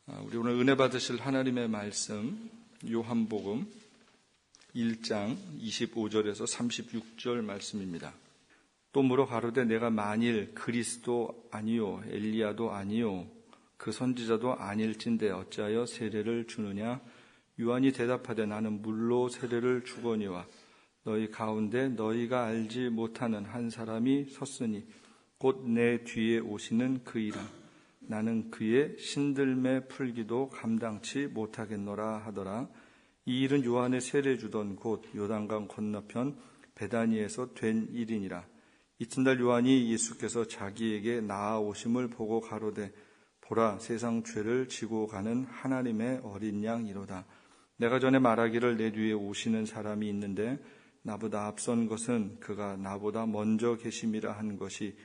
우리 오늘 은혜 받으실 하나님의 말씀 요한복음 1장 25절에서 36절 말씀입니다. 또 물어 가로되 내가 만일 그리스도 아니요 엘리야도 아니요 그 선지자도 아닐진대 어찌하여 세례를 주느냐? 요한이 대답하되 나는 물로 세례를 주거니와 너희 가운데 너희가 알지 못하는 한 사람이 섰으니 곧 내 뒤에 오시는 그이라. 나는 그의 신들매 풀기도 감당치 못하겠노라 하더라. 이 일은 요한의 세례 주던 곳 요단강 건너편 베다니에서 된 일이니라. 이튿날 요한이 예수께서 자기에게 나아오심을 보고 가로되 보라 세상 죄를 지고 가는 하나님의 어린 양이로다. 내가 전에 말하기를 내 뒤에 오시는 사람이 있는데 나보다 앞선 것은 그가 나보다 먼저 계심이라 한 것이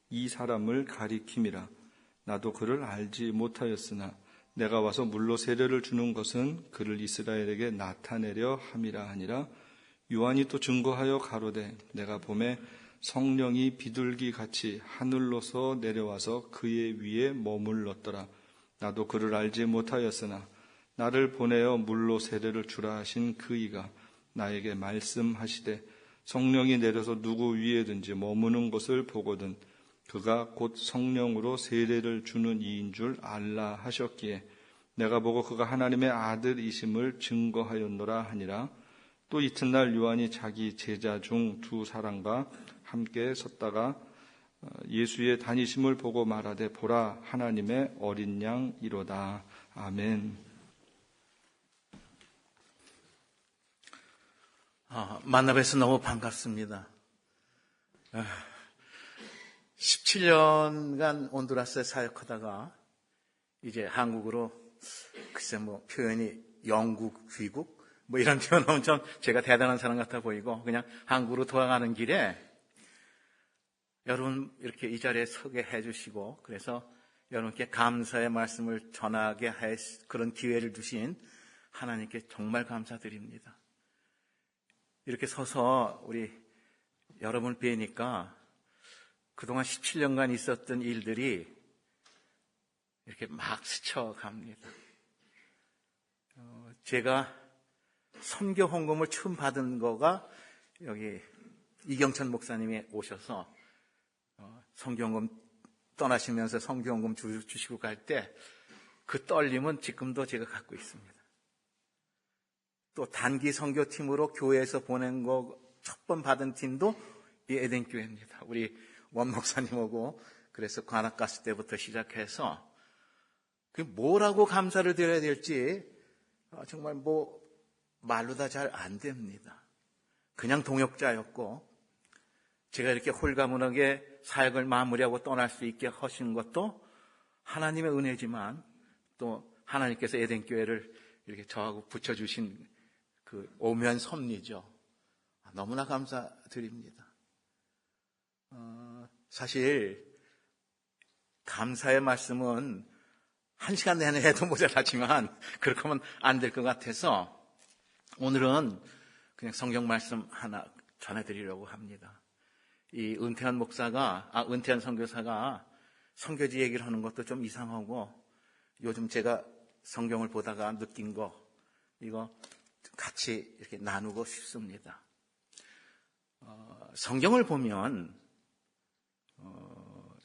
이 사람을 가리킴이라. 나도 그를 알지 못하였으나 내가 와서 물로 세례를 주는 것은 그를 이스라엘에게 나타내려 함이라 하니라. 요한이 또 증거하여 가로되 내가 보매 성령이 비둘기 같이 하늘로서 내려와서 그의 위에 머물렀더라. 나도 그를 알지 못하였으나 나를 보내어 물로 세례를 주라 하신 그이가 나에게 말씀하시되 성령이 내려서 누구 위에든지 머무는 것을 보거든 그가 곧 성령으로 세례를 주는 이인 줄 알라 하셨기에 내가 보고 그가 하나님의 아들이심을 증거하였노라 하니라. 또 이튿날 요한이 자기 제자 중 두 사람과 함께 섰다가 예수의 다니심을 보고 말하되 보라 하나님의 어린 양이로다. 아멘. 만나 뵈서 너무 반갑습니다. 17년간 온두라스에 사역하다가 이제 한국으로 글쎄 표현이 영국 귀국 이런 표현하면 좀 제가 대단한 사람 같아 보이고 그냥 한국으로 돌아가는 길에 여러분 이렇게 이 자리에 서게 해주시고 그래서 여러분께 감사의 말씀을 전하게 할 그런 기회를 주신 하나님께 정말 감사드립니다. 이렇게 서서 우리 여러분을 뵈니까 그동안 17년간 있었던 일들이 이렇게 막 스쳐갑니다. 제가 선교 헌금을 처음 받은 거가 여기 이경천 목사님이 오셔서 선교 헌금 떠나시면서 선교 헌금 주시고 갈 때 그 떨림은 지금도 제가 갖고 있습니다. 또 단기 선교팀으로 교회에서 보낸 거 첫 번 받은 팀도 이 에덴교회입니다. 우리 원 목사님하고 그래서 관악 갔을 때부터 시작해서 그 뭐라고 감사를 드려야 될지 정말 말로 다 잘 안 됩니다. 그냥 동역자였고 제가 이렇게 홀가분하게 사역을 마무리하고 떠날 수 있게 하신 것도 하나님의 은혜지만 또 하나님께서 에덴교회를 이렇게 저하고 붙여주신 그 오묘한 섭리죠. 너무나 감사드립니다. 사실 감사의 말씀은 1시간 내내 해도 모자라지만 그렇게 하면 안 될 것 같아서 오늘은 그냥 성경 말씀 하나 전해드리려고 합니다. 이 은퇴한 선교사가 선교지 얘기를 하는 것도 좀 이상하고 요즘 제가 성경을 보다가 느낀 거 이거 같이 이렇게 나누고 싶습니다. 성경을 보면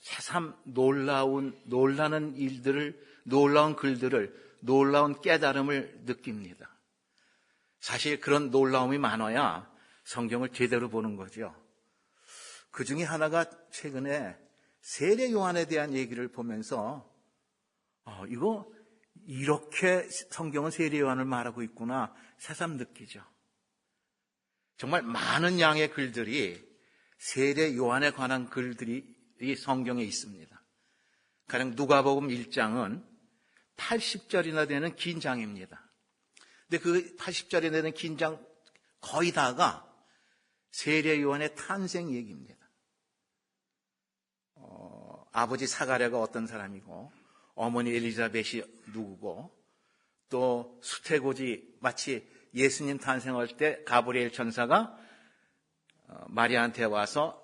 새삼 놀라는 일들을, 놀라운 글들을, 놀라운 깨달음을 느낍니다. 사실 그런 놀라움이 많아야 성경을 제대로 보는 거죠. 그 중에 하나가 최근에 세례 요한에 대한 얘기를 보면서 이거 이렇게 성경은 세례 요한을 말하고 있구나 새삼 느끼죠. 정말 많은 양의 글들이 세례 요한에 관한 글들이 이 성경에 있습니다. 가령 누가복음 1장은 80절이나 되는 긴 장입니다. 근데 그 80절이 되는 긴 장 거의 다가 세례 요한의 탄생 얘기입니다. 아버지 사가랴가 어떤 사람이고 어머니 엘리자벳이 누구고 또 수태고지 마치 예수님 탄생할 때 가브리엘 천사가 마리아한테 와서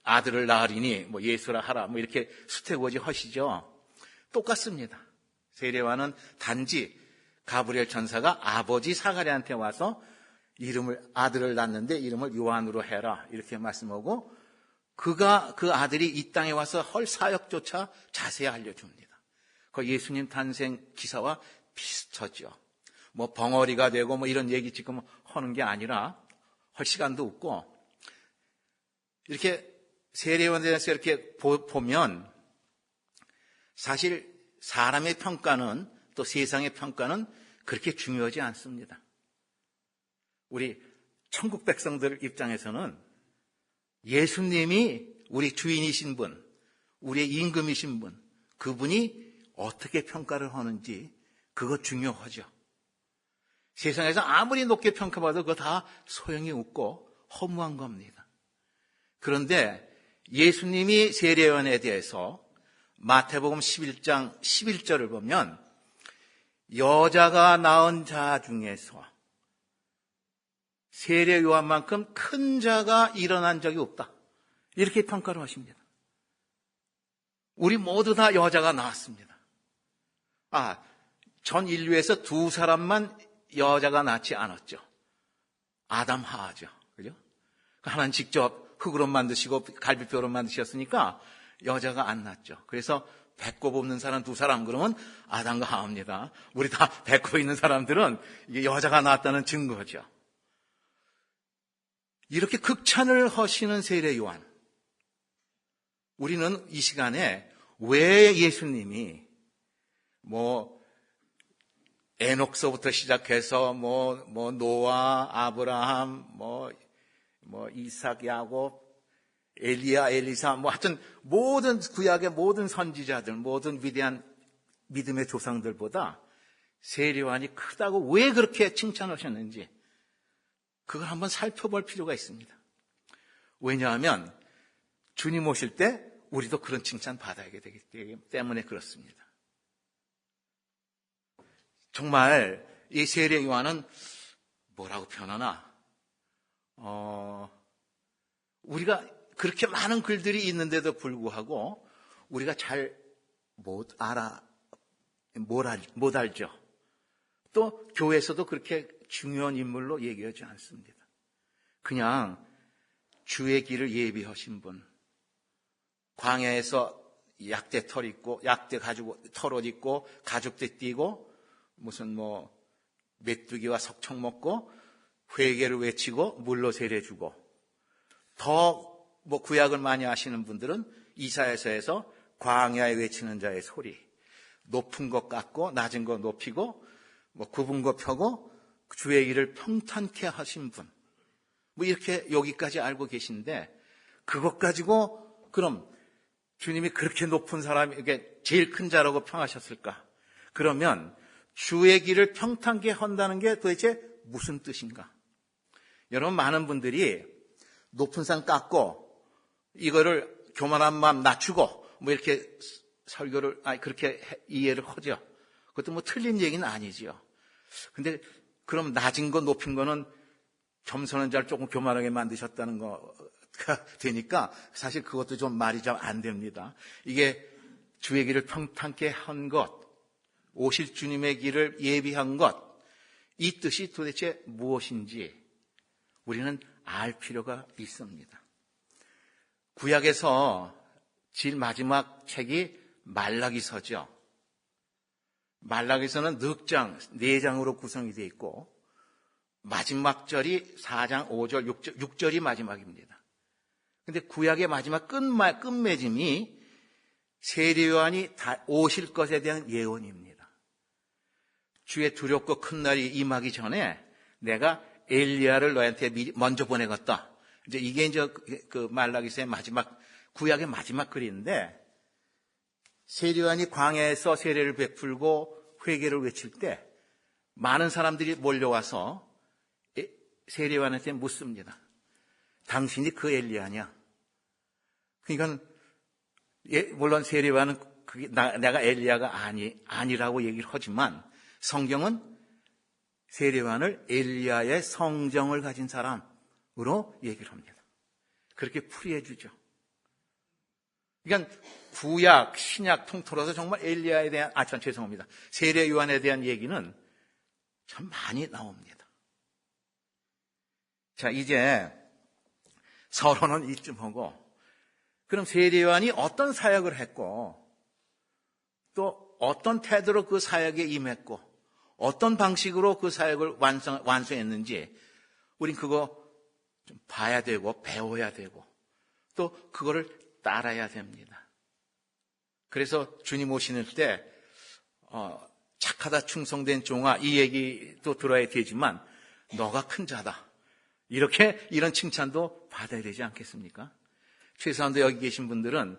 아들을 낳으리니 예수라 하라 이렇게 수태고지 하시죠. 똑같습니다. 세례요한은 단지 가브리엘 천사가 아버지 사가랴한테 와서 아들을 낳는데 이름을 요한으로 해라 이렇게 말씀하고 그 아들이 이 땅에 와서 할 사역조차 자세히 알려줍니다. 그 예수님 탄생 기사와 비슷하죠. 뭐 벙어리가 되고 뭐 이런 얘기 지금 하는 게 아니라 할 시간도 없고, 이렇게 세례요한에 대해서 이렇게 보면 사실 사람의 평가는 또 세상의 평가는 그렇게 중요하지 않습니다. 우리 천국 백성들 입장에서는 예수님이 우리 주인이신 분, 우리의 임금이신 분, 그분이 어떻게 평가를 하는지 그거 중요하죠. 세상에서 아무리 높게 평가받아도 그거 다 소용이 없고 허무한 겁니다. 그런데 예수님이 세례요한에 대해서 마태복음 11장 11절을 보면 여자가 낳은 자 중에서 세례요한만큼 큰 자가 일어난 적이 없다, 이렇게 평가를 하십니다. 우리 모두 다 여자가 낳았습니다. 전 인류에서 두 사람만 여자가 낳지 않았죠. 아담, 하와죠. 그죠? 하나님 직접 흙으로 만드시고 갈비뼈로 만드셨으니까 여자가 안 낳았죠. 그래서 배꼽 없는 사람 두 사람, 그러면 아담과 하와입니다. 우리 다 배꼽 있는 사람들은 이게 여자가 낳았다는 증거죠. 이렇게 극찬을 하시는 세례 요한, 우리는 이 시간에 왜 예수님이 에녹서부터 시작해서 노아, 아브라함, 이삭, 야곱, 엘리야, 엘리사, 하여튼 모든 구약의 모든 선지자들, 모든 위대한 믿음의 조상들보다 세례 요한이 크다고 왜 그렇게 칭찬하셨는지 그걸 한번 살펴볼 필요가 있습니다. 왜냐하면 주님 오실 때 우리도 그런 칭찬 받아야 되기 때문에 그렇습니다. 정말 이 세례 요한은 뭐라고 표현하나? 우리가 그렇게 많은 글들이 있는데도 불구하고 우리가 잘 못 알죠. 또 교회에서도 그렇게 중요한 인물로 얘기하지 않습니다. 그냥 주의 길을 예비하신 분, 광야에서 약대 털 입고, 약대 가지고 털옷 입고, 가죽대 띠고, 무슨 메뚜기와 석청 먹고, 회개를 외치고, 물로 세례 주고, 더 구약을 많이 아시는 분들은 이사야서에서 광야에 외치는 자의 소리, 높은 것 깎고 낮은 것 높이고 굽은 것 펴고 주의 길을 평탄케 하신 분, 이렇게 여기까지 알고 계신데, 그것 가지고 그럼 주님이 그렇게 높은 사람에게 제일 큰 자라고 평하셨을까? 그러면 주의 길을 평탄케 한다는 게 도대체 무슨 뜻인가? 여러분, 많은 분들이 높은 산 깎고 이거를 교만한 마음 낮추고 이렇게 설교를 그렇게 이해를 하죠. 그것도 틀린 얘기는 아니지요. 근데 그럼 낮은 거 높인 거는 겸손한 자를 조금 교만하게 만드셨다는 거가 되니까 사실 그것도 좀 말이 좀 안 됩니다. 이게 주의 길을 평탄케 한 것, 오실 주님의 길을 예비한 것, 이 뜻이 도대체 무엇인지 우리는 알 필요가 있습니다. 구약에서 제일 마지막 책이 말라기서죠. 말라기서는 넉장, 4장으로 구성이 되어 있고 마지막 절이 4장, 5절, 6절이 마지막입니다. 근데 구약의 마지막 끝맺음이 세례 요한이 오실 것에 대한 예언입니다. 주의 두렵고 큰 날이 임하기 전에 내가 엘리야를 너한테 먼저 보내겠다. 이게 그 말라기서의 마지막, 구약의 마지막 글인데, 세례 요한이 광야에서 세례를 베풀고 회개를 외칠 때 많은 사람들이 몰려와서 세례 요한한테 묻습니다. 당신이 그 엘리야냐? 그러니까 물론 세례 요한은 내가 엘리야가 아니라고 얘기를 하지만 성경은 세례 요한을 엘리야의 성정을 가진 사람으로 얘기를 합니다. 그렇게 풀이해 주죠. 그러니까 구약, 신약 통틀어서 정말 엘리야에 대한, 죄송합니다. 세례 요한에 대한 얘기는 참 많이 나옵니다. 자, 이제 서론은 이쯤 하고, 그럼 세례 요한이 어떤 사역을 했고, 또 어떤 태도로 그 사역에 임했고, 어떤 방식으로 그 사역을 완수했는지, 우린 그거 좀 봐야 되고, 배워야 되고, 또 그거를 따라야 됩니다. 그래서 주님 오시는 때, 착하다 충성된 종아, 이 얘기도 들어야 되지만, 너가 큰 자다. 이런 칭찬도 받아야 되지 않겠습니까? 최소한도 여기 계신 분들은,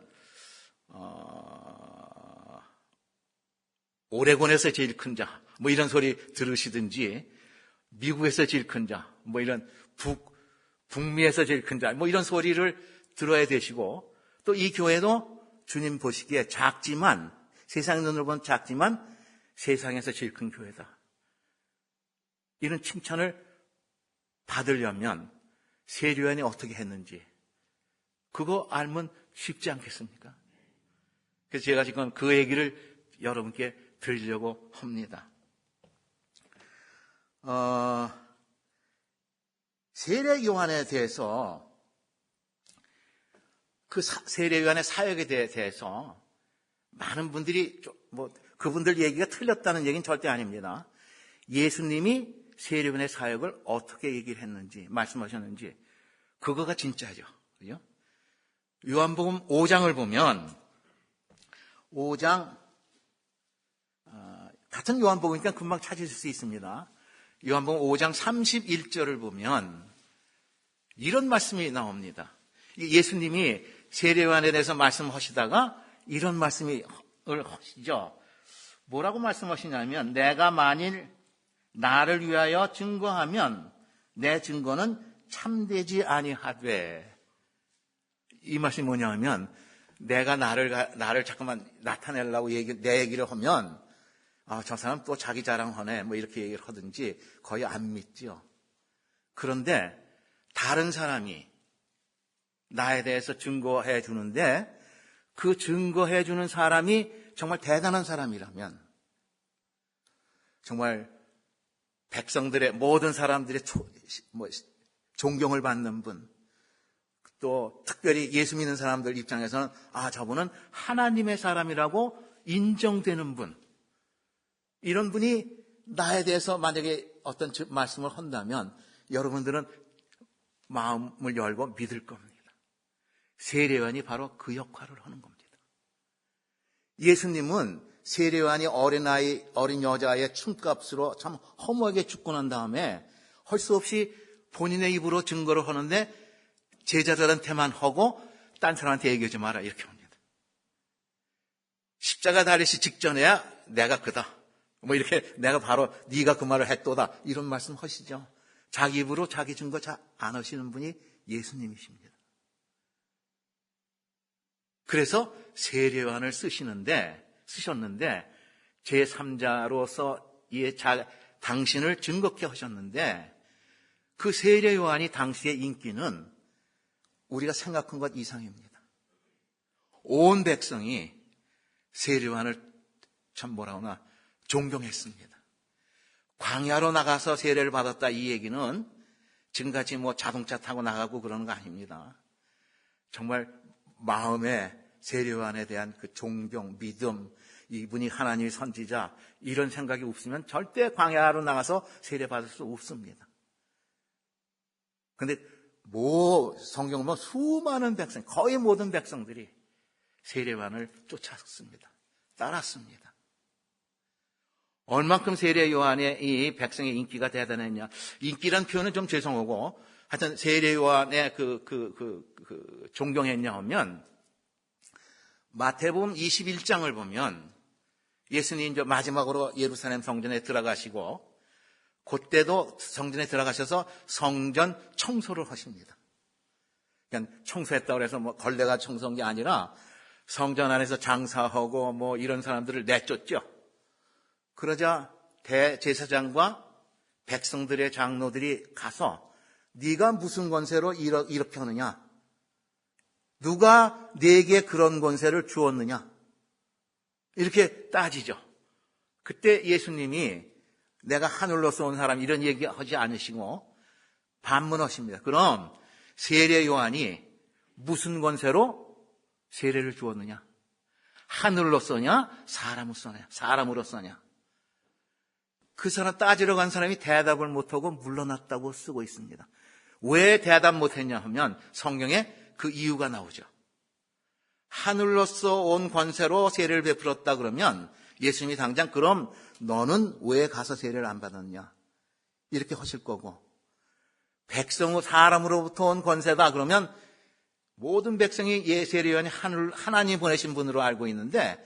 오레곤에서 제일 큰 자, 뭐 이런 소리 들으시든지, 미국에서 제일 큰 자, 뭐 이런 북미에서 제일 큰 자, 뭐 이런 소리를 들어야 되시고, 또 이 교회도 주님 보시기에 작지만, 세상 눈으로 보면 작지만, 세상에서 제일 큰 교회다. 이런 칭찬을 받으려면 세례 요한이 어떻게 했는지 그거 알면 쉽지 않겠습니까? 그래서 제가 지금 그 얘기를 여러분께 드리려고 합니다. 세례 요한에 대해서 그 세례 요한의 사역에 대해서 많은 분들이 그분들 얘기가 틀렸다는 얘기는 절대 아닙니다. 예수님이 세례 요한의 사역을 어떻게 얘기를 했는지 말씀하셨는지 그거가 진짜죠. 그죠? 요한복음 5장을 보면 5장 같은 요한복음이니까 금방 찾으실 수 있습니다. 요한복음 5장 31절을 보면 이런 말씀이 나옵니다. 예수님이 세례 요한에 대해서 말씀하시다가 이런 말씀을 하시죠. 뭐라고 말씀하시냐면 내가 만일 나를 위하여 증거하면 내 증거는 참되지 아니하되, 이 말씀이 뭐냐면 내가 나를 자꾸만 나타내려고 내 얘기를 하면 저 사람 또 자기 자랑하네 뭐 이렇게 얘기를 하든지 거의 안 믿죠. 그런데 다른 사람이 나에 대해서 증거해 주는데 그 증거해 주는 사람이 정말 대단한 사람이라면, 정말 백성들의 모든 사람들의 존경을 받는 분, 또 특별히 예수 믿는 사람들 입장에서는 저분은 하나님의 사람이라고 인정되는 분, 이런 분이 나에 대해서 만약에 어떤 말씀을 한다면 여러분들은 마음을 열고 믿을 겁니다. 세례 요한이 바로 그 역할을 하는 겁니다. 예수님은 세례 요한이 어린 여자의 춤값으로 참 허무하게 죽고 난 다음에 할 수 없이 본인의 입으로 증거를 하는데 제자들한테만 하고 딴 사람한테 얘기하지 마라 이렇게 합니다. 십자가 달리시 직전에야 내가 그다. 뭐 이렇게 내가 바로 네가 그 말을 했도다. 이런 말씀 하시죠. 자기 입으로 자기 증거 잘 안 하시는 분이 예수님이십니다. 그래서 세례 요한을 쓰셨는데 제3자로서 당신을 증거케 하셨는데 그 세례 요한이 당시의 인기는 우리가 생각한 것 이상입니다. 온 백성이 세례 요한을 참 존경했습니다. 광야로 나가서 세례를 받았다 이 얘기는 지금같이 자동차 타고 나가고 그러는 거 아닙니다. 정말 마음에 세례 요한에 대한 그 존경, 믿음, 이분이 하나님의 선지자 이런 생각이 없으면 절대 광야로 나가서 세례 받을 수 없습니다. 그런데 성경을 보면 수많은 백성, 거의 모든 백성들이 세례 요한을 쫓았습니다. 따랐습니다. 얼만큼 세례 요한의 이 백성의 인기가 대단했냐. 인기란 표현은 좀 죄송하고 하여튼 세례 요한의 존경했냐 하면 마태복음 21장을 보면 예수님이 이제 마지막으로 예루살렘 성전에 들어가시고 그때도 성전에 들어가셔서 성전 청소를 하십니다. 그냥 청소했다고 해서 걸레가 청소한 게 아니라 성전 안에서 장사하고 이런 사람들을 내쫓죠. 그러자 대제사장과 백성들의 장로들이 가서 네가 무슨 권세로 이렇게 하느냐? 누가 네게 그런 권세를 주었느냐? 이렇게 따지죠. 그때 예수님이 내가 하늘로서 온 사람 이런 얘기하지 않으시고 반문하십니다. 그럼 세례 요한이 무슨 권세로 세례를 주었느냐? 하늘로서냐? 사람으로서냐? 그 사람 따지러 간 사람이 대답을 못하고 물러났다고 쓰고 있습니다. 왜 대답 못했냐 하면 성경에 그 이유가 나오죠. 하늘로서 온 권세로 세례를 베풀었다 그러면 예수님이 당장 그럼 너는 왜 가서 세례를 안 받았냐? 이렇게 하실 거고, 백성은 사람으로부터 온 권세다 그러면 모든 백성이 세례 요한이 하나님 보내신 분으로 알고 있는데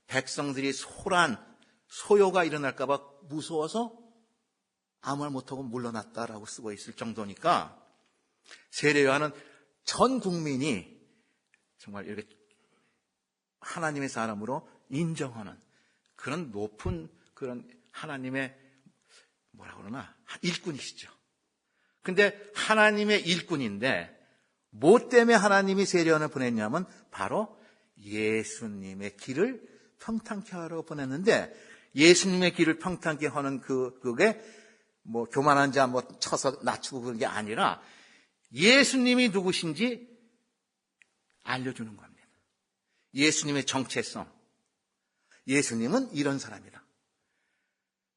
백성들이 소요가 일어날까 봐 무서워서 아무 말 못하고 물러났다라고 쓰고 있을 정도니까 세례 요한은 전 국민이 정말 이렇게 하나님의 사람으로 인정하는 그런 높은 그런 하나님의 일꾼이시죠. 근데 하나님의 일꾼인데 뭐 때문에 하나님이 세례 요한을 보냈냐면 바로 예수님의 길을 평탄케 하러 보냈는데 예수님의 길을 평탄케 하는 그게 뭐 교만한 자 뭐 쳐서 낮추고 그런 게 아니라 예수님이 누구신지 알려주는 겁니다. 예수님의 정체성. 예수님은 이런 사람이다.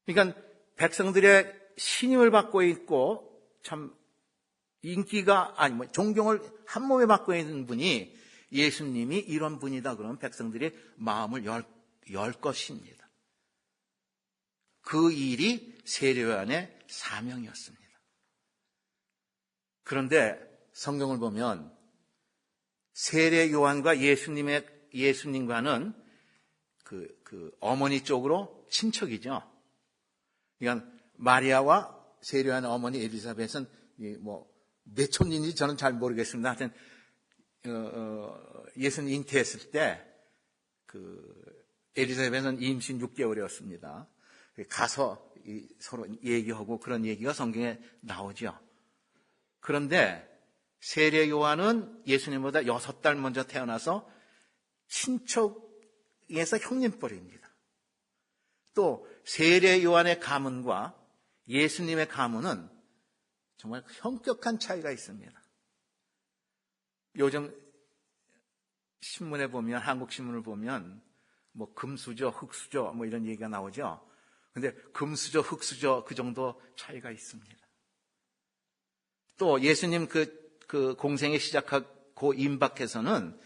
그러니까 백성들의 신임을 받고 있고 참 인기가 존경을 한 몸에 받고 있는 분이 예수님이 이런 분이다 그러면 백성들이 마음을 열 것입니다. 그 일이 세례 요한의 사명이었습니다. 그런데 성경을 보면 세례 요한과 예수님과는 그 어머니 쪽으로 친척이죠. 그러니까 마리아와 세례 요한의 어머니 엘리사벳은 뭐 내촌인지 저는 잘 모르겠습니다. 하여튼 예수님 잉태했을 때 엘리사벳은 임신 6개월이었습니다. 가서 서로 얘기하고 그런 얘기가 성경에 나오죠. 그런데 세례 요한은 예수님보다 6달 먼저 태어나서 친척에서 형님뻘입니다. 또 세례 요한의 가문과 예수님의 가문은 정말 현격한 차이가 있습니다. 요즘 신문에 보면, 한국 신문을 보면 뭐 금수저, 흑수저 뭐 이런 얘기가 나오죠. 근데 금수저, 흑수저 그 정도 차이가 있습니다. 또 예수님 그 공생에 시작하고 임박해서는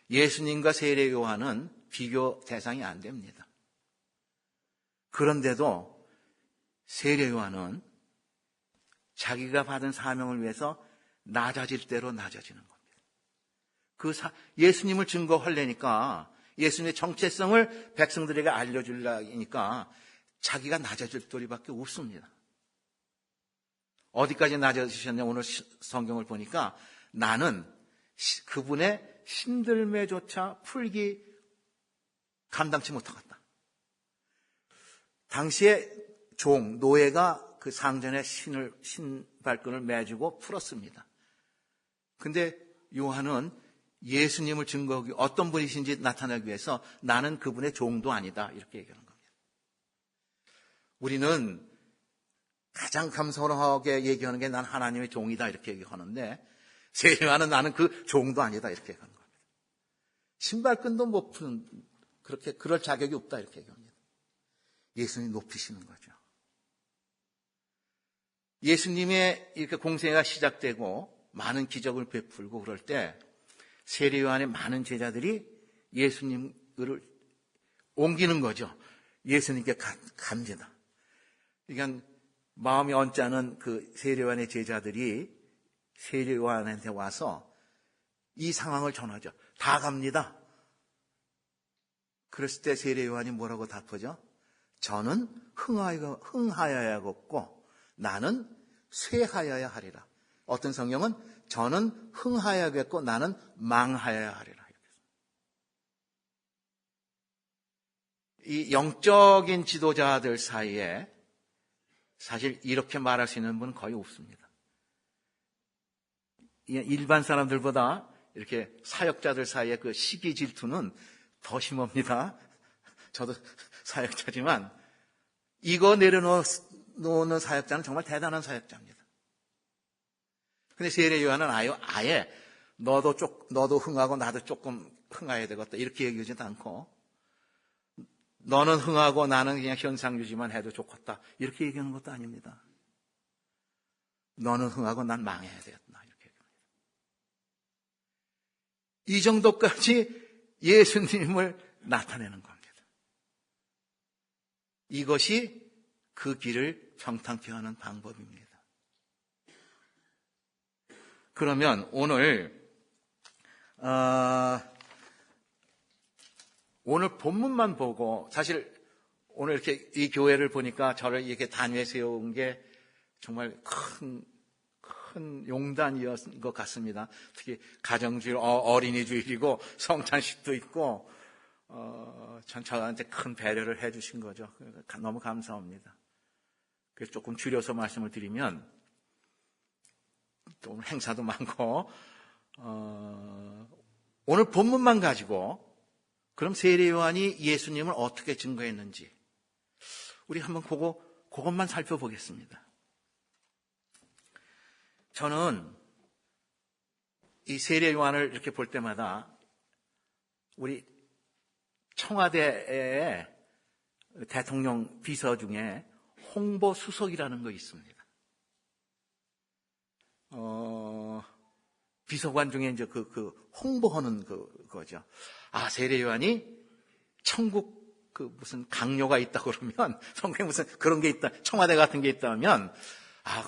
예수님과 세례 요한은 비교 대상이 안 됩니다. 그런데도 세례 요한은 자기가 받은 사명을 위해서 낮아질 대로 낮아지는 겁니다. 예수님을 증거하려니까, 예수님의 정체성을 백성들에게 알려주려니까 자기가 낮아질 도리밖에 없습니다. 어디까지 낮아지셨냐? 오늘 성경을 보니까 나는 그분의 신들매조차 풀기 감당치 못하겠다. 당시에 노예가 그 상전의 신발끈을 매주고 풀었습니다. 근데 요한은 예수님을 증거하기, 어떤 분이신지 나타내기 위해서 나는 그분의 종도 아니다, 이렇게 얘기하는 겁니다. 우리는 가장 감사하게 얘기하는 게 난 하나님의 종이다, 이렇게 얘기하는데 세례 요한은 나는 그 종도 아니다, 이렇게 얘기하는 겁니다. 신발끈도 못 푸는, 그럴 자격이 없다, 이렇게 얘기합니다. 예수님이 높이시는 거죠. 예수님의 이렇게 공생애가 시작되고 많은 기적을 베풀고 그럴 때 세례 요한의 많은 제자들이 예수님을 옮기는 거죠. 예수님께 갑니다. 그러니까 마음이 언짢은 그 세례 요한의 제자들이 세례 요한한테 와서 이 상황을 전하죠. 다 갑니다. 그랬을 때 세례 요한이 뭐라고 답하죠? 저는 흥하여야겠고 나는 쇠하여야 하리라. 어떤 성경은 저는 흥하여야겠고 나는 망하여야 하리라. 이 영적인 지도자들 사이에 사실 이렇게 말할 수 있는 분은 거의 없습니다. 일반 사람들보다 이렇게 사역자들 사이에 그 시기 질투는 더 심합니다. 저도 사역자지만 이거 내려놓는 사역자는 정말 대단한 사역자입니다. 근데 세례 요한은 아예 너도 흥하고 나도 조금 흥해야 되겠다 이렇게 얘기하지도 않고 너는 흥하고 나는 그냥 현상 유지만 해도 좋겠다 이렇게 얘기하는 것도 아닙니다. 너는 흥하고 난 망해야 되겠다 이렇게 얘기합니다. 이 정도까지 예수님을 나타내는 겁니다. 이것이 그 길을 평탄케 하는 방법입니다. 그러면 오늘 본문만 보고 사실 오늘 이렇게 이 교회를 보니까 저를 이렇게 단위에 세운 게 정말 큰 용단이었던 것 같습니다. 특히 가정주일, 어린이 주일이고 성찬식도 있고 전 저한테 큰 배려를 해주신 거죠. 너무 감사합니다. 그래서 조금 줄여서 말씀을 드리면 또 행사도 많고 오늘 본문만 가지고 그럼 세례 요한이 예수님을 어떻게 증거했는지 우리 한번 그것만 살펴보겠습니다. 저는 이 세례 요한을 이렇게 볼 때마다 우리 청와대의 대통령 비서 중에 홍보수석이라는 거 있습니다. 비서관 중에 이제 그 홍보하는 거죠. 세례 요한이 천국 무슨 강요가 있다 그러면 성경에 무슨 그런 게 있다, 청와대 같은 게 있다면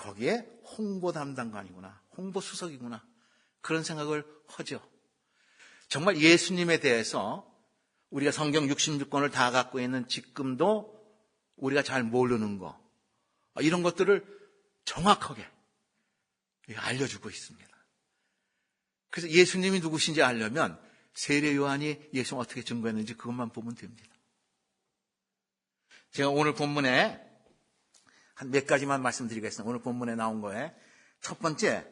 거기에 홍보 담당관이구나, 홍보수석이구나 그런 생각을 하죠. 정말 예수님에 대해서 우리가 성경 66권을 다 갖고 있는 지금도 우리가 잘 모르는 거 이런 것들을 정확하게 알려주고 있습니다. 그래서 예수님이 누구신지 알려면 세례 요한이 예수를 어떻게 증거했는지 그것만 보면 됩니다. 제가 오늘 본문에 한 몇 가지만 말씀드리겠습니다. 오늘 본문에 나온 거에 첫 번째,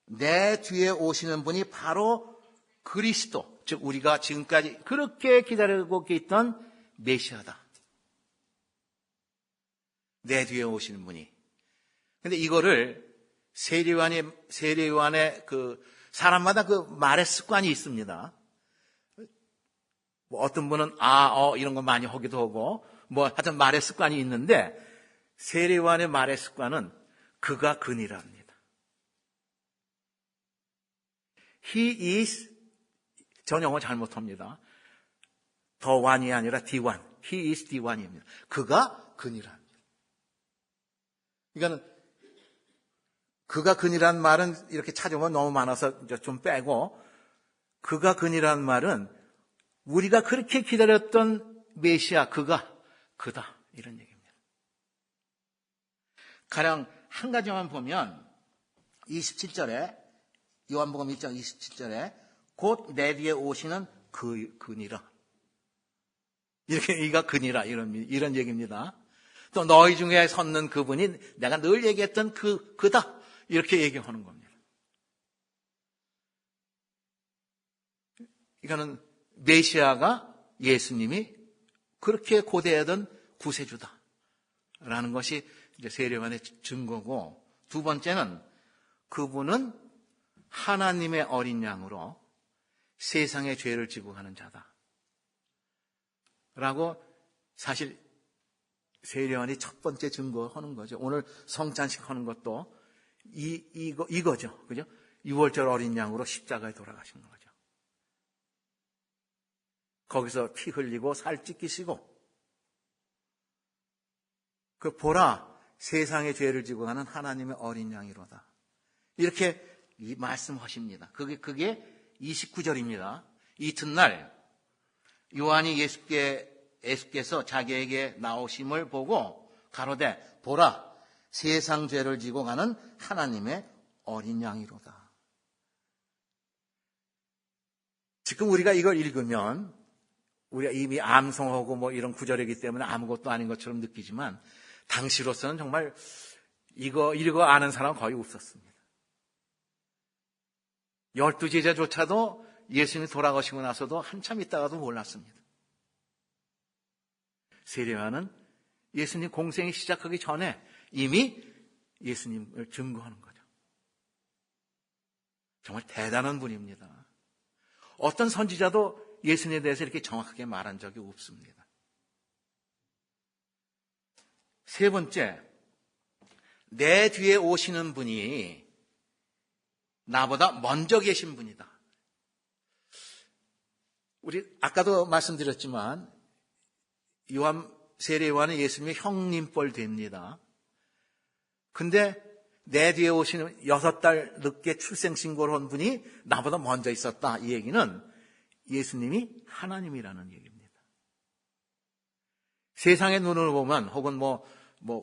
내 뒤에 오시는 분이 바로 그리스도, 즉 우리가 지금까지 그렇게 기다리고 있던 메시아다. 내 뒤에 오시는 분이. 근데 이거를 세례 요한의 사람마다 그 말의 습관이 있습니다. 어떤 분은 이런 거 많이 하기도 하고 하여튼 말의 습관이 있는데 세례 요한의 말의 습관은 그가 그니랍니다. He is, 전 영어 잘못합니다. the one이 아니라 the one. He is the one입니다. 그가 그니랍니다. 그러니까 그가 그니란 말은 이렇게 찾아보면 너무 많아서 좀 빼고 그가 그니란 말은 우리가 그렇게 기다렸던 메시아 그다 이런 얘기입니다. 가령 한 가지만 보면 27절에 요한복음 1장 27절에 곧 내 뒤에 오시는 그니라 이렇게 이가 그니라 이런 얘기입니다. 또 너희 중에 섰는 그분이 내가 늘 얘기했던 그다 이렇게 얘기하는 겁니다. 이거는 메시아가 예수님이 그렇게 고대하던 구세주다라는 것이 이제 세례 요한의 증거고, 두 번째는 그분은 하나님의 어린 양으로 세상의 죄를 지고 가는 자다라고 사실 세례 요한이 첫 번째 증거하는 거죠. 오늘 성찬식 하는 것도 이거죠. 그죠? 6월절 어린 양으로 십자가에 돌아가신 거죠. 거기서 피 흘리고 살 찢기시고, 보라, 세상의 죄를 지고 가는 하나님의 어린 양이로다. 이렇게 말씀하십니다. 그게 29절입니다. 이튿날 요한이 예수께서 자기에게 나오심을 보고 가로되 보라, 세상 죄를 지고 가는 하나님의 어린 양이로다. 지금 우리가 이걸 읽으면 우리가 이미 암송하고 이런 구절이기 때문에 아무것도 아닌 것처럼 느끼지만 당시로서는 정말 이거 아는 사람은 거의 없었습니다. 12 제자조차도 예수님이 돌아가시고 나서도 한참 있다가도 몰랐습니다. 세례요한은 예수님 공생이 시작하기 전에 이미 예수님을 증거하는 거죠. 정말 대단한 분입니다. 어떤 선지자도 예수님에 대해서 이렇게 정확하게 말한 적이 없습니다. 세 번째, 내 뒤에 오시는 분이 나보다 먼저 계신 분이다. 우리 아까도 말씀드렸지만 세례요한은 예수님의 형님뻘 됩니다. 근데 내 뒤에 오시는 6달 늦게 출생신고를 한 분이 나보다 먼저 있었다. 이 얘기는 예수님이 하나님이라는 얘기입니다. 세상의 눈으로 보면 혹은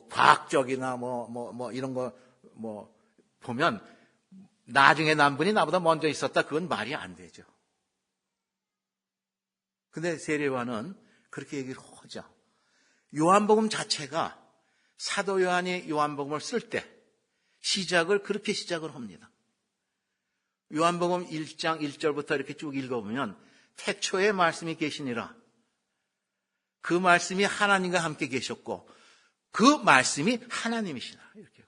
과학적이나 이런 거 보면 나중에 난 분이 나보다 먼저 있었다. 그건 말이 안 되죠. 근데 세례요한은 그렇게 얘기를 하죠. 요한복음 자체가 사도 요한이 요한복음을 쓸 때 시작을 그렇게 시작을 합니다. 요한복음 1장 1절부터 이렇게 쭉 읽어보면 태초에 말씀이 계시니라. 그 말씀이 하나님과 함께 계셨고 그 말씀이 하나님이시라. 이렇게.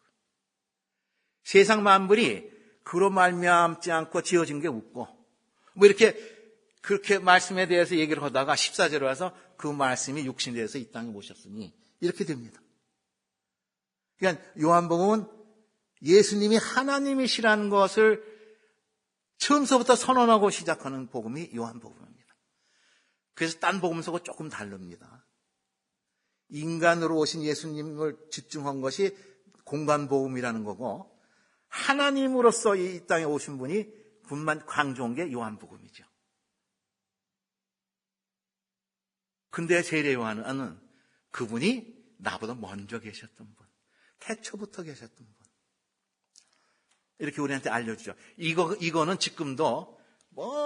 세상 만물이 그로 말미암지 않고 지어진 게 없고 이렇게 그렇게 말씀에 대해서 얘기를 하다가 14절에 와서 그 말씀이 육신이 돼서 이 땅에 오셨으니 이렇게 됩니다. 그러니까 요한복음은 예수님이 하나님이시라는 것을 처음서부터 선언하고 시작하는 복음이 요한복음입니다. 그래서 딴 복음서하고 조금 다릅니다. 인간으로 오신 예수님을 집중한 것이 공간복음이라는 거고 하나님으로서 이 땅에 오신 분이 분만 강조한 게 요한복음이죠. 근데 세례요한은 그분이 나보다 먼저 계셨던 분, 태초부터 계셨던 분. 이렇게 우리한테 알려주죠. 이거는 지금도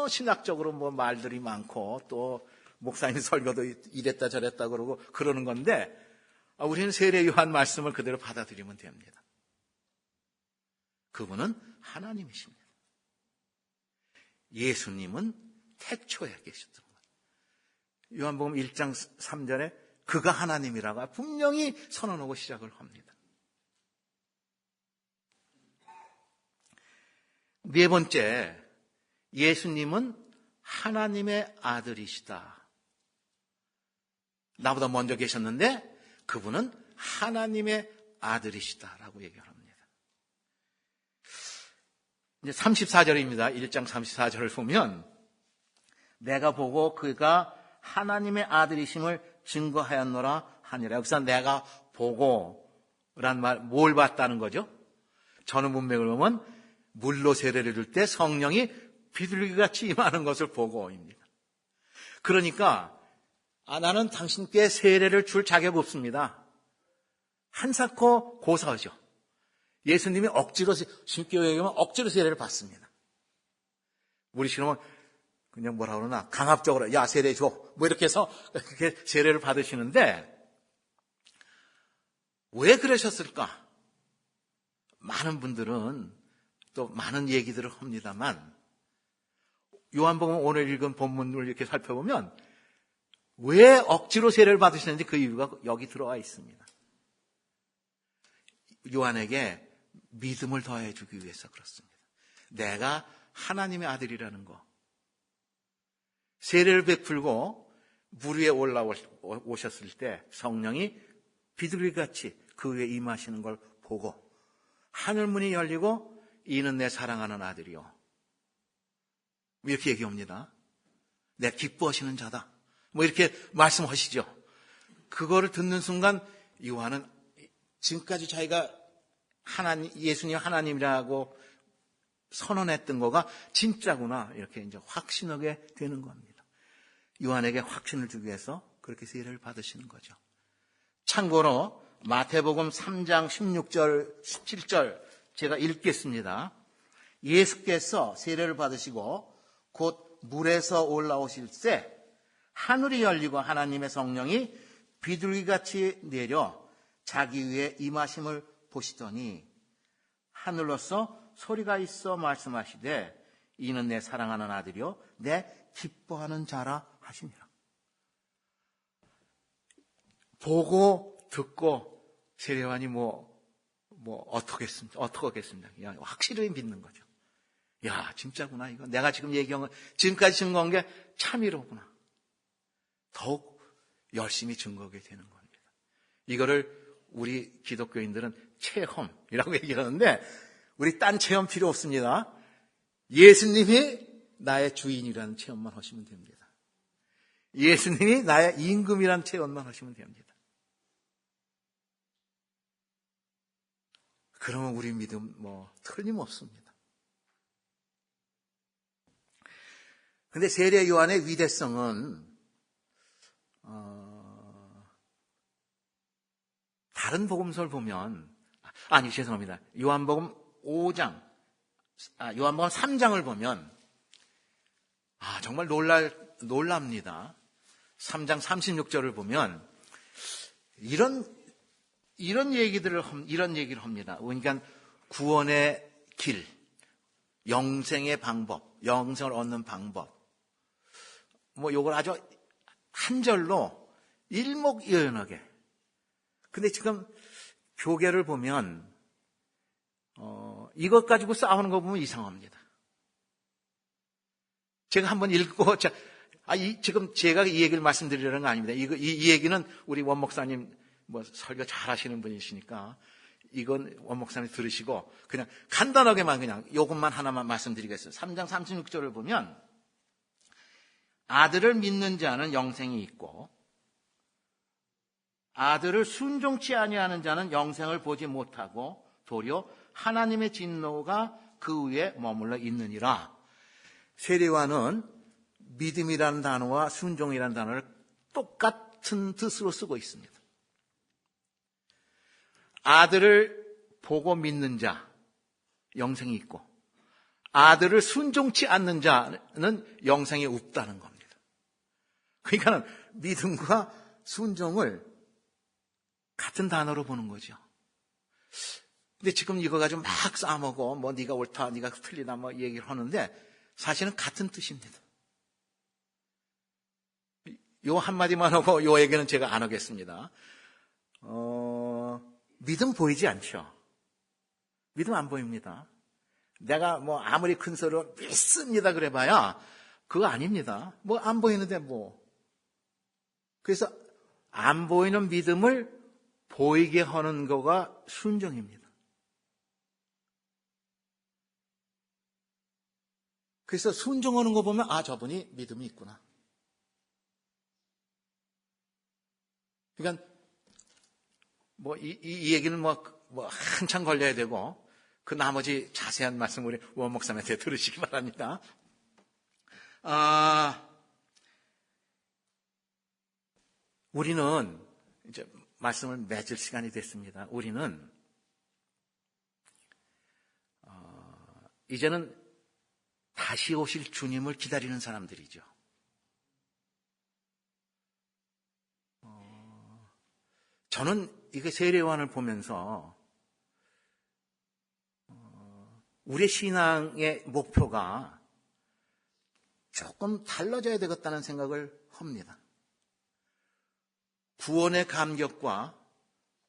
신학적으로 말들이 많고 또 목사님 설교도 이랬다 저랬다 그러고 그러는 건데 우리는 세례요한 말씀을 그대로 받아들이면 됩니다. 그분은 하나님이십니다. 예수님은 태초에 계셨던 분. 요한복음 1장 3절에 그가 하나님이라고 분명히 선언하고 시작을 합니다. 네 번째, 예수님은 하나님의 아들이시다. 나보다 먼저 계셨는데 그분은 하나님의 아들이시다라고 얘기를 합니다. 이제 34절입니다. 1장 34절을 보면 내가 보고 그가 하나님의 아들이심을 증거하였노라 하니라. 여기서 내가 보고란 말, 뭘 봤다는 거죠? 전후 문맥을 보면 물로 세례를 줄 때 성령이 비둘기같이 임하는 것을 보고입니다. 그러니까 나는 당신께 세례를 줄 자격 없습니다. 한사코 고사하죠. 예수님이 억지로, 쉽게 얘기하면 억지로 세례를 받습니다. 우리 식으로 그냥 뭐라 그러나 강압적으로 야 세례 줘 이렇게 해서 그렇게 세례를 받으시는데 왜 그러셨을까? 많은 분들은 또 많은 얘기들을 합니다만 요한복음 오늘 읽은 본문을 이렇게 살펴보면 왜 억지로 세례를 받으시는지 그 이유가 여기 들어와 있습니다. 요한에게 믿음을 더해 주기 위해서 그렇습니다. 내가 하나님의 아들이라는 거. 세례를 베풀고 물 위에 올라오셨을 때 성령이 비둘기같이 그 위에 임하시는 걸 보고 하늘문이 열리고 이는 내 사랑하는 아들이요. 이렇게 얘기합니다. 내 기뻐하시는 자다. 이렇게 말씀하시죠. 그거를 듣는 순간 요한은 지금까지 자기가 예수님 하나님이라고 선언했던 거가 진짜구나 이렇게 이제 확신하게 되는 겁니다. 요한에게 확신을 주기 위해서 그렇게 세례를 받으시는 거죠. 참고로 마태복음 3장 16절 17절 제가 읽겠습니다. 예수께서 세례를 받으시고 곧 물에서 올라오실 때 하늘이 열리고 하나님의 성령이 비둘기같이 내려 자기 위에 임하심을 보시더니 하늘로서 소리가 있어 말씀하시되 이는 내 사랑하는 아들이요 내 기뻐하는 자라 하시니라. 보고 듣고 세례요한이 어떻겠습니까? 그냥 확실히 믿는 거죠. 야, 진짜구나. 이거 내가 지금 얘기한 건, 지금까지 증거한 게 참이로구나. 더욱 열심히 증거하게 되는 겁니다. 이거를 우리 기독교인들은 체험이라고 얘기하는데, 우리 딴 체험 필요 없습니다. 예수님이 나의 주인이라는 체험만 하시면 됩니다. 예수님이 나의 임금이라는 체험만 하시면 됩니다. 그러면 우리 믿음 틀림없습니다. 근데 세례 요한의 위대성은 다른 복음서를 보면 죄송합니다. 요한복음 3장을 보면 정말 놀랍니다. 3장 36절을 보면 이런 얘기를 합니다. 그러니까 구원의 길, 영생의 방법, 영생을 얻는 방법. 요걸 아주 한 절로 일목요연하게. 근데 지금 교계를 보면 이것 가지고 싸우는 거 보면 이상합니다. 제가 한번 읽고 지금 제가 이 얘기를 말씀드리려는 거 아닙니다. 이 얘기는 우리 원 목사님 설교 잘 하시는 분이시니까 이건 원 목사님 들으시고 그냥 간단하게만 그냥 요것만 하나만 말씀드리겠습니다. 3장 36절을 보면 아들을 믿는 자는 영생이 있고 아들을 순종치 아니하는 자는 영생을 보지 못하고 도리어 하나님의 진노가 그 위에 머물러 있느니라. 세례요한은 믿음이라는 단어와 순종이라는 단어를 똑같은 뜻으로 쓰고 있습니다. 아들을 보고 믿는 자, 영생이 있고 아들을 순종치 않는 자는 영생이 없다는 겁니다. 그러니까 믿음과 순종을 같은 단어로 보는 거죠. 근데 지금 이거 가지고 막 싸먹고 네가 옳다, 네가 틀리다 얘기를 하는데 사실은 같은 뜻입니다. 요 한마디만 하고 요 얘기는 제가 안 하겠습니다. 믿음 보이지 않죠? 믿음 안 보입니다. 내가 아무리 큰 소리로 믿습니다 그래봐야 그거 아닙니다. 안 보이는데 그래서 안 보이는 믿음을 보이게 하는 거가 순종입니다. 그래서 순종하는 거 보면 저분이 믿음이 있구나. 그러니까 이 얘기는 한참 걸려야 되고 그 나머지 자세한 말씀 우리 원 목사님한테 들으시기 바랍니다. 우리는 이제 말씀을 맺을 시간이 됐습니다. 우리는 이제는 다시 오실 주님을 기다리는 사람들이죠. 저는 이게 세례요한을 보면서 우리의 신앙의 목표가 조금 달라져야 되겠다는 생각을 합니다. 구원의 감격과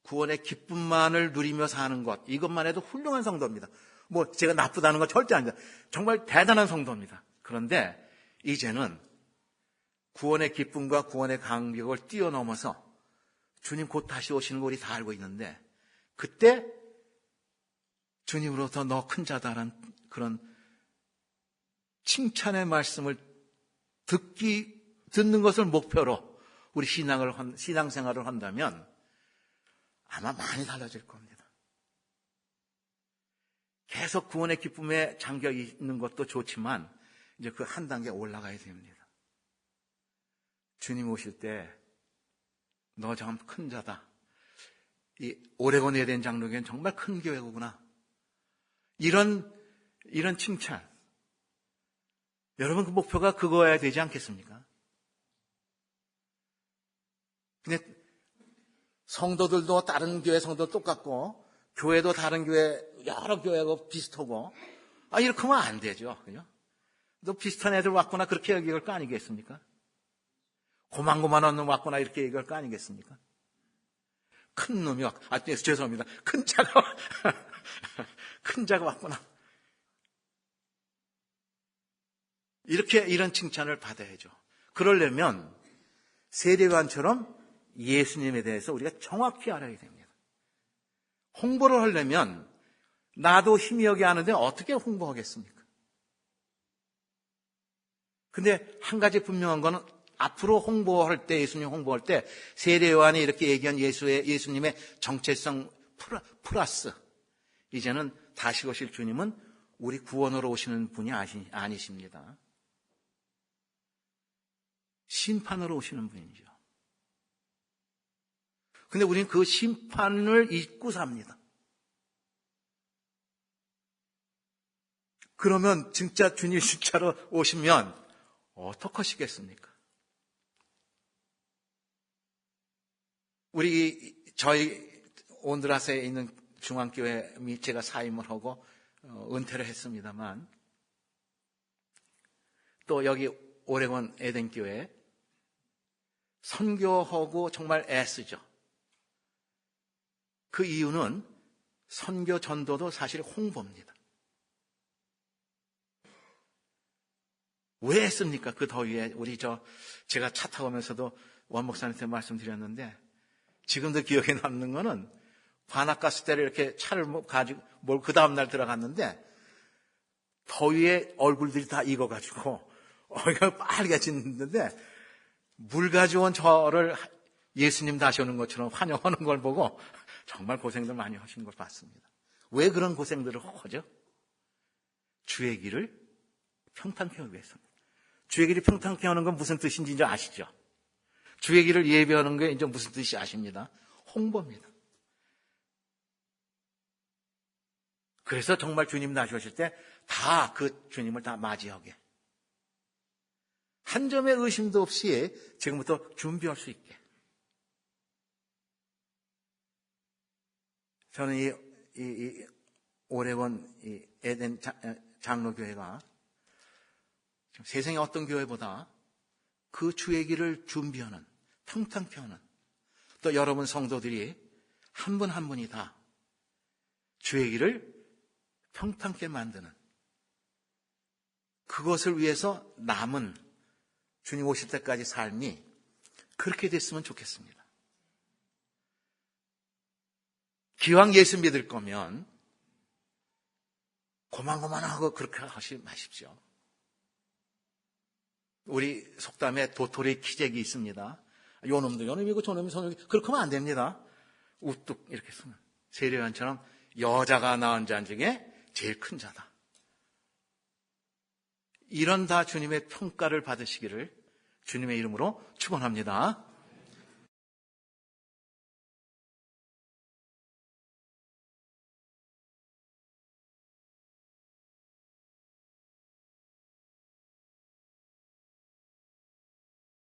구원의 기쁨만을 누리며 사는 것, 이것만 해도 훌륭한 성도입니다. 제가 나쁘다는 건 절대 아닙니다. 정말 대단한 성도입니다. 그런데 이제는 구원의 기쁨과 구원의 감격을 뛰어넘어서 주님 곧 다시 오시는 거 우리 다 알고 있는데 그때 주님으로부터 너 큰 자다라는 그런 칭찬의 말씀을 듣는 것을 목표로 우리 신앙생활을 한다면 아마 많이 달라질 겁니다. 계속 구원의 기쁨에 잠겨 있는 것도 좋지만 이제 그 한 단계 올라가야 됩니다. 주님 오실 때 너 참 큰 자다. 이 오레곤 에덴 장로교는 정말 큰 교회구나. 이런 칭찬. 여러분 그 목표가 그거여야 되지 않겠습니까? 근데 성도들도 다른 교회 성도 똑같고 교회도 다른 교회 여러 교회하고 비슷하고 이렇게 하면 안 되죠. 그죠? 너 비슷한 애들 왔구나 그렇게 얘기할 거 아니겠습니까? 고만고만한 놈 왔구나 이렇게 얘기할 거 아니겠습니까? 큰 놈이 죄송합니다. 큰 자가 큰 자가 왔구나. 이런 칭찬을 받아야죠. 그러려면 세례요한처럼 예수님에 대해서 우리가 정확히 알아야 됩니다. 홍보를 하려면 나도 힘이 여기 아는데 어떻게 홍보하겠습니까? 근데 한 가지 분명한 거는 앞으로 홍보할 때, 예수님 홍보할 때 세례요한이 이렇게 얘기한 예수님의 정체성 플러스 이제는 다시 오실 주님은 우리 구원으로 오시는 분이 아니십니다. 심판으로 오시는 분이죠. 근데 우리는 그 심판을 잊고 삽니다. 그러면 진짜 주님 진짜로 오시면 어떡하시겠습니까? 저희 온드라스에 있는 중앙교회 제가 사임을 하고 은퇴를 했습니다만 또 여기 오레곤 에덴교회 선교하고 정말 애쓰죠. 그 이유는 선교 전도도 사실 홍보입니다. 왜 했습니까? 그 더위에 제가 차 타고 오면서도 원 목사님한테 말씀드렸는데 지금도 기억에 남는 거는 관악가스 때를 이렇게 차를 가지고 그 다음날 들어갔는데 더위에 얼굴들이 다 익어가지고 얼굴이 빨개지는데 물 가져온 저를 예수님 다시 오는 것처럼 환영하는 걸 보고 정말 고생들 많이 하신 걸 봤습니다. 왜 그런 고생들을 하죠? 주의 길을 평탄케 하기 위해서입니다. 주의 길을 평탄케 하는 건 무슨 뜻인지 이제 아시죠? 주의 길을 예배하는 게 이제 무슨 뜻인지 아십니다. 홍보입니다. 그래서 정말 주님 다시 오실 때 다 그 주님을 다 맞이하게 한 점의 의심도 없이 지금부터 준비할 수 있게. 저는 이 오레곤 에덴 장로교회가 세상의 어떤 교회보다 그 주의 길을 준비하는, 평탄케 하는, 또 여러분 성도들이 한 분 한 분이 다 주의 길을 평탄케 만드는 그것을 위해서 남은 주님 오실 때까지 삶이 그렇게 됐으면 좋겠습니다. 기왕 예수 믿을 거면 고만고만하고 그렇게 하지 마십시오. 우리 속담에 도토리 키재기 있습니다. 요놈도 요놈이고 저놈이 저놈이고 그렇게 하면 안 됩니다. 우뚝 이렇게 쓰면 세례요한처럼 여자가 낳은 자 중에 제일 큰 자다. 이런 다 주님의 평가를 받으시기를 주님의 이름으로 축원합니다.